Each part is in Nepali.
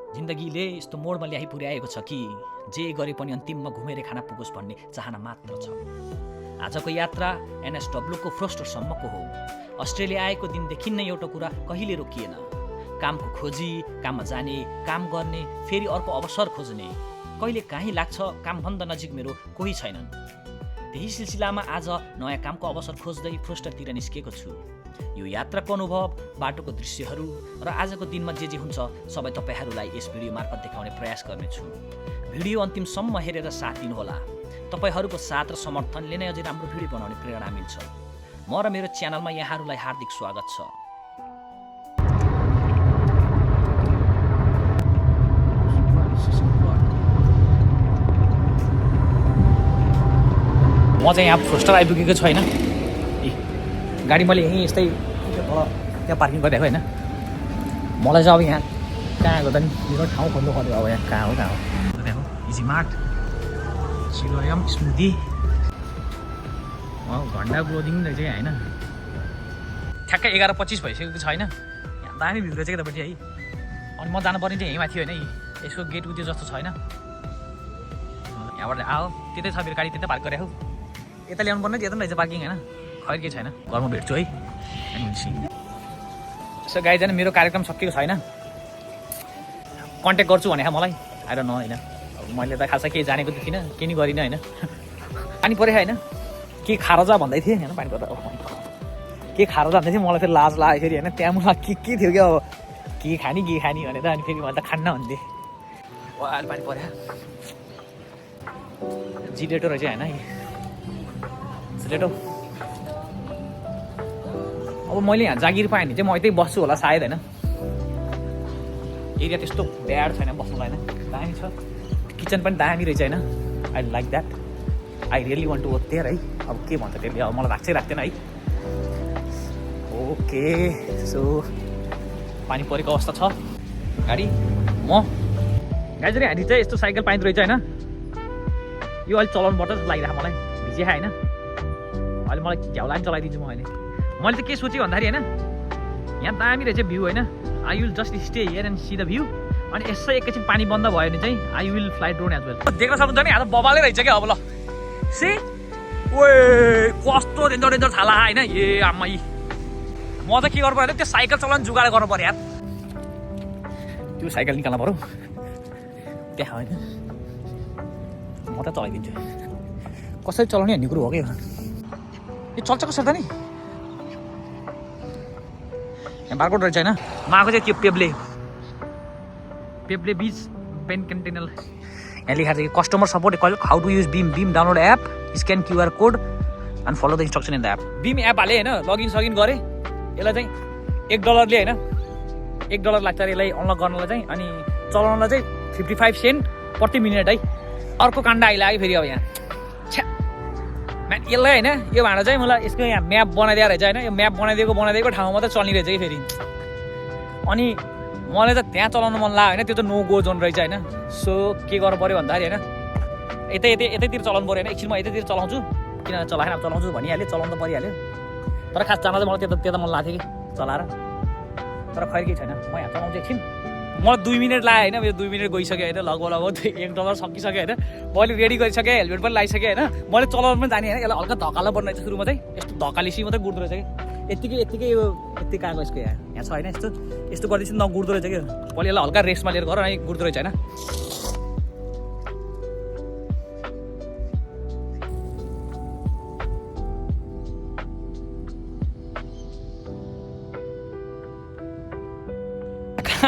जिन्दगीले यस्तो मोडमा ल्याइ पुर्याएको छ कि जे गरे पनि अन्तिममा घुमेर खाना पुगोस् भन्ने चाहना मात्र छ। आजको यात्रा एनएसडब्ल्यूको फ्रोस्टरसम्मको हो। अस्ट्रेलिया आएको दिनदेखि नै एउटा कुरा कहिले रोकिएन। कामको खोजी, काममा जाने, काम गर्ने, फेरि अर्को अवसर खोज्ने। कहिले काहीँ लाग्छ कामभन्दा नजिक मेरो कोही छैनन्। त्यही सिलसिलामा आज नयाँ कामको अवसर खोज्दै फ्रोस्टरतिर निस्केको छु। यो यात्राको अनुभव, बाटोको दृश्यहरू र आजको दिनमा जे हुन्छ सबै तपाईँहरूलाई यस भिडियो मार्फत देखाउने प्रयास गर्नेछु। भिडियो अन्तिमसम्म हेरेर साथ दिनुहोला। तपाईँहरूको साथ र समर्थनले नै अझै राम्रो भिडियो बनाउने प्रेरणा मिल्छ। म र मेरो च्यानलमा यहाँहरूलाई हार्दिक स्वागत छ। म चाहिँ यहाँ फ्रोस्टर आइपुगेको छु होइन। गाडी मैले यहीँ यस्तै त्यहाँ पार्किङ गरिरहेको होइन। मलाई चाहिँ अब यहाँ कहाँ गर्दा नि मेरो ठाउँ खोज्नु पर्यो। अब यहाँ कहाँ हो इजी मार्ट, चिलोयम स्मुदी, घन्टा क्लोदिङ रहेछ क्या होइन। ठ्याक्कै 11:25 भइसकेको छ होइन। यहाँ दामी भिउ रहेछ क्या तपाईँले है। अनि म जानुपर्ने चाहिँ यहीँ माथि होइन। यसको गेट उयो जस्तो छ होइन। यहाँबाट आऊ त्यतै छ मेरो गाडी, त्यतै पार्क गरे हौ। यता ल्याउनु पर्ने यता रहेछ पार्किङ होइन। खैर के छैन, घरमा भेट्छु है। यसो गाई जाने मेरो कार्यक्रम सकिएको छैन। कन्ट्याक्ट गर्छु भने मलाई आएर न होइन। मैले त खासै केही जानेको त थिइनँ, केही नि गरिनँ होइन। पानी परेको होइन, के खाएर जा भन्दै थिएँ होइन। पानी पर्दा के खाएर जाँदै थिएँ, मलाई फेरि लाज लाग्यो फेरि होइन। त्यहाँ मलाई के थियो क्या, अब के खाने भनेर। अनि फेरि मैले त खान्न भन्थेँ। अहिले पानी पऱ्यो। जिलेटो रहेछ होइन। जिलेटो अब मैले यहाँ जागिर पाएँ भने चाहिँ म यतै बस्छु होला सायद होइन। एरिया त्यस्तो ब्याड छैन बस्नुलाई होइन। दामी छ, किचन पनि दामी रहेछ होइन। I like that. I really want to work there है। अब के भन्छ त्यसले, अब मलाई लाग्दैन है। ओके, सो पानी परेको अवस्था छ। गाडी गाडी हामी चाहिँ यस्तो साइकल पाइँदो रहेछ होइन। यो अहिले चलाउनु पर्छ जस्तो लागिरहेको मलाई। भिजिया होइन अहिले, मलाई झ्याउला पनि चलाइदिन्छु म अहिले। मैले त के सोचेँ भन्दाखेरि होइन, यहाँ दामी रहेछ भ्यू होइन। I will just stay here and see the view. अनि यसै एकैछिन पानी बन्द भयो भने चाहिँ I will fly drone as well. देख्न सक्नुहुन्छ नि, आज बबालै रहेछ क्या। अब ल सी ओए कस्तो डेन्जर छाला होइन। ए आम्मा म चाहिँ के गर्नु पऱ्यो, त्यो साइकल चलाउनु जुगाड गर्नु पऱ्यो यार। त्यो साइकल निकाल्नु पऱ्यो त्यहाँ होइन। म त चलाइदिन्छु, कसरी चलाउने भन्ने कुरो हो क्या। यो चल्छ कसरी त नि। यहाँ बारकोड रहेछ होइन। म आएको चाहिँ त्यो पेब्ले बिच पेन कन्टेनर। यहाँ लेखाएको छ कि customer support how to use Beam download app, scan QR code and follow the instruction in the app. Beam app हालेँ होइन, लगइन सगिन गरेँ। यसलाई चाहिँ $1 होइन, $1 लाग्छ अरे यसलाई अनलक गर्नलाई चाहिँ। अनि चलाउनलाई चाहिँ 55 सेन्ट प्रति मिनट है। अर्को काण्ड आइलाग्यो फेरि अब यहाँ। छ्या म्यान यसलाई होइन, यो भाँडा चाहिँ मलाई यसको यहाँ म्याप बनाइदिएको रहेछ होइन। यो म्याप बनाइदिएको ठाउँमा मात्रै चल्ने रहेछ कि फेरि। अनि मलाई त त्यहाँ चलाउनु मन लाग्यो होइन। त्यो चाहिँ नो गो जोन रहेछ होइन। सो के गर्नु पऱ्यो भन्दाखेरि होइन, यतैतिर चलाउनु पऱ्यो होइन। एकछिन म यतैतिर चलाउँछु, किन चलाएन अब चलाउँछु भनिहालेँ, चलाउनु त परिहाल्यो। तर खास जान चाहिँ मलाई त्यता मन लाग्थ्यो कि चलाएर। तर खैर केही छैन, म यहाँ चलाउँछु एकछिन। मलाई 2 मिनट लाग्यो होइन। यो 2 मिनट गइसक्यो होइन। लगभग $1 सकिसक्यो होइन। मैले रेडी गरिसकेँ, हेलमेट पनि लगाइसकेँ होइन। मैले चलाउनु पनि जाने होइन। यसलाई हल्का धक्काला पर्ने रहेछ सुरुमा चाहिँ। यस्तो धक्कालेसी मात्रै गुड्दो रहेछ कि। यत्तिकै यो यति कहाँको यसको यहाँ छ होइन। यस्तो गर्दैछु नगुड्दो रहेछ कि। पहिले यसलाई हल्का रेस्टमा लिएर गर, अनि गुड्दो रहेछ होइन।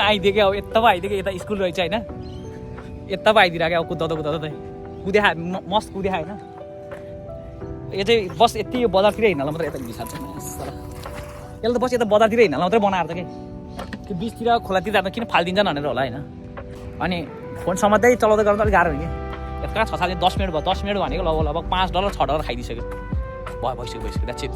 आइदियो क्या, अब यता पो आइदियो कि। यता स्कुल रहेछ होइन। यता पो आइदिरहेको क्या। अब कुदे मस्त कुदे होइन। यो चाहिँ बस यति यो बजारतिर हिँड्नलाई मात्रै यता बिसार्छ। यसले त बस यता बजारतिर हिँड्नलाई मात्रै बनाएर त कि त्यो बिचतिर खोलातिर जाँदा किन फालिदिन्छन् भनेर होला होइन। अनि फोन समात्दै चलाउँदै गर्दा अलिक गाह्रो हुने कि। यता कहाँ 10 मिनट भयो। 10 मिनट भनेको लगभग $5 $6 खाइदिइसक्यो। भइसक्यो द्याट्स इट।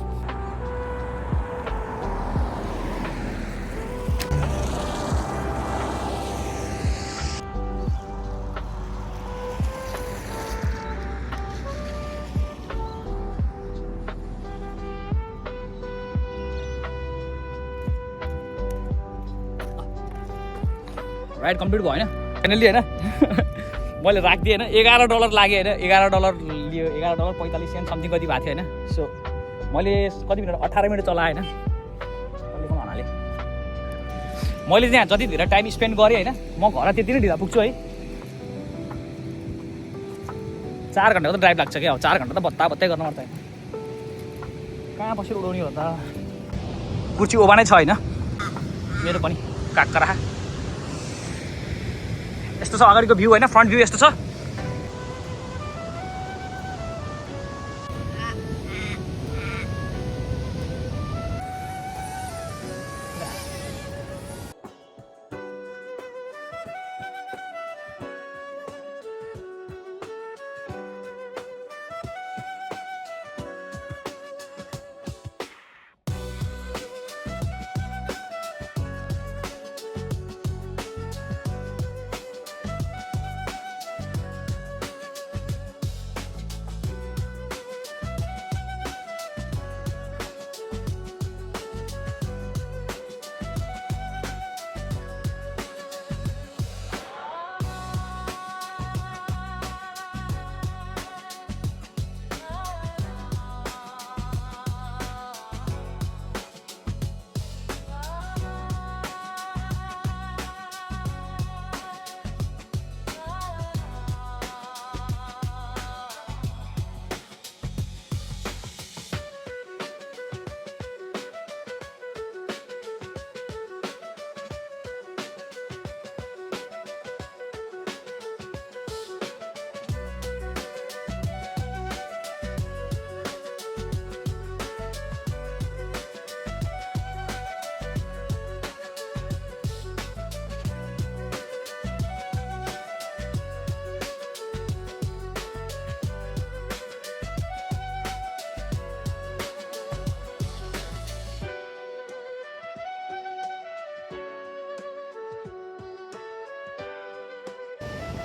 राइड कम्प्लिट भयो होइन फाइनली होइन मैले राखिदिएँ होइन $11 लाग्यो होइन $11 लियो $11.45 समथिङ कति भएको थियो होइन सो मैले कति मिनट 18 मिनट चलाएँ होइन कहिले हुनाले मैले त्यहाँ जति धेरै टाइम स्पेन्ड गरेँ होइन म घर त्यति नै ढिला पुग्छु है 4 घन्टाको त ड्राइभ लाग्छ क्या 4 घन्टा त बत्ता बत्तै गर्नुपर्छ कहाँ बसेर उडाउने हो त कुर्ची ओभा नै छ होइन मेरो पनि काकरा यस्तो छ अगाडिको भ्यू होइन फ्रन्ट भ्यू यस्तो छ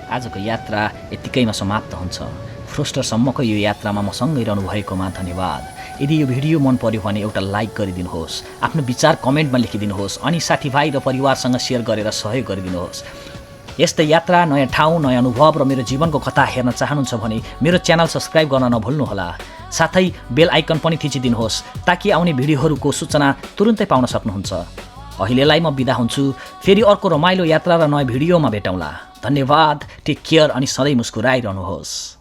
आजको यात्रा यतिकैमा समाप्त हुन्छ फ्रोस्टरसम्मको यो यात्रामा म सँगै रहनु भएकोमा धन्यवाद यदि यो भिडियो मन पर्यो भने एउटा लाइक गरिदिनुहोस् आफ्नो विचार कमेन्टमा लेखिदिनुहोस् अनि साथीभाइ र परिवारसँग सेयर गरेर सहयोग गरिदिनुहोस् यस्तै यात्रा नयाँ ठाउँ नयाँ अनुभव र मेरो जीवनको कथा हेर्न चाहनुहुन्छ भने मेरो च्यानल सब्स्क्राइब गर्न नभुल्नुहोला साथै बेल आइकन पनि थिचिदिनुहोस् ताकि आउने भिडियोहरूको सूचना तुरुन्तै पाउन सक्नुहुन्छ अहिलेलाई म बिदा हुन्छु फेरि अर्को रमाइलो यात्रा र नयाँ भिडियोमा भेटौँला धन्यवाद टेक केयर अनि सधैँ मुस्कुराइरहनुहोस्